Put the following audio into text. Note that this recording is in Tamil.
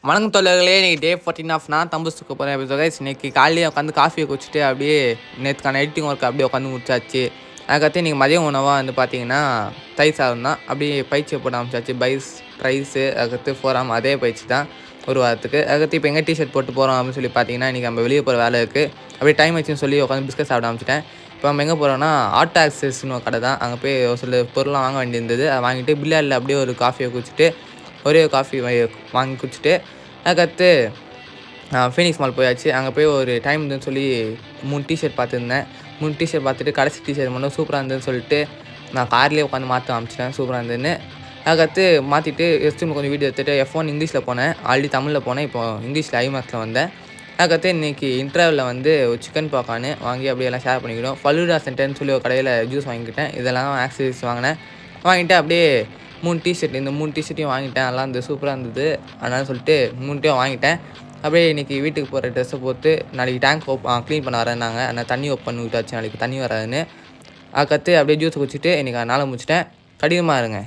வணக்கம் தோழர்களே, இன்னைக்கு டே 14 ஆஃப் நான் தம்புஸ் தூக்க போகிறேன். எப்படி கைஸ், இன்னைக்கு காலையிலே உட்காந்து காஃபியை குடிச்சிட்டு அப்படியே நேற்றுக்கான எடிட்டிங் ஒர்க் அப்படியே உட்காந்து முடிச்சாச்சு. அதுக்கடுத்து இன்றைக்கி மதியம் உணவாக வந்து பார்த்தீங்கன்னா தயிர் சாதம் தான். அப்படியே பயிற்சியை போட ஆரம்பிச்சாச்சு. பைஸ் ட்ரைஸு அதுக்கடுத்து ஃபோராம் அதே பயிற்சி தான் ஒரு வாரத்துக்கு. அதுக்கடுத்து இப்போ எங்கே டிஷர்ட் போட்டு போகிறோம் அப்படின்னு சொல்லி பார்த்தீங்கன்னா இன்றைக்கி நம்ம வெளியே போகிற வேலை இருக்குது. அப்படியே டைம் ஆச்சுன்னு சொல்லி உட்காந்து பிஸ்கட் சாப்பிட ஆரம்பிச்சிட்டேன். இப்போ நம்ம எங்கே போகிறோன்னா ஆட்டோ ஆக்சஸ்னு ஒரு கடை தான். அங்கே போய் ஒரு சில பொருள்லாம் வாங்க வேண்டியிருந்தது. அதை வாங்கிட்டு பில்லியாரில் அப்படியே ஒரு காஃபியை குடிச்சிட்டு ஒரே காஃபி வாங்கி குடிச்சிட்டு அதுக்கடுத்து ஃபீனிக்ஸ் மால் போயாச்சு. அங்கே போய் ஒரு டைம் இருந்துன்னு சொல்லி 3 டிஷர்ட் பார்த்துருந்தேன். 3 டிஷர்ட் பார்த்துட்டு கடைசி டிஷர்ட் மட்டும் சூப்பராக இருந்ததுன்னு சொல்லிட்டு நான் கார்லேயே உட்காந்து மாற்ற ஆரம்பிச்சிட்டேன். சூப்பராக இருந்ததுன்னு அதுக்கடுத்து மாற்றிட்டு ரெஸ்ட்ரூமில் கொஞ்சம் வீடியோ எடுத்துகிட்டு F1 இங்கிலீஷில் போனேன். ஆல்ரெடி தமிழில் போனேன். இப்போ இங்கிலீஷில் ஐமேக்ஸில் வந்தேன். அதுக்கடுத்து இன்றைக்கி இன்டர்வலில் வந்து ஒரு சிக்கன் பாக்கான்னு வாங்கி அப்படியெல்லாம் ஷேர் பண்ணிக்கிட்டோம். ஃபலூடா சென்டர்னு சொல்லி ஒரு கடையில் ஜூஸ் வாங்கிக்கிட்டேன். இதெல்லாம் ஆக்சசரிஸ் வாங்கிட்டு அப்படியே 3 டிஷர்ட் இந்த 3 டிஷர்ட்டையும் வாங்கிட்டேன். நல்லா இருந்தது, சூப்பராக இருந்தது. அதனால சொல்லிட்டு 3ட்டையும் வாங்கிட்டேன். அப்படியே இன்றைக்கி வீட்டுக்கு போகிற ட்ரெஸ்ஸை போட்டு நாளைக்கு டேங்க் க்ளீன் பண்ண வரேன்னாங்க. அதனால் தண்ணி ஓப்பன் விட்டாச்சு, நாளைக்கு தண்ணி வராதுன்னு. அதுக்கடுத்து அப்படியே ஜூஸ் குடிச்சிட்டு இன்றைக்கி நாளை முடிச்சிட்டேன். கடினமாக இருங்க.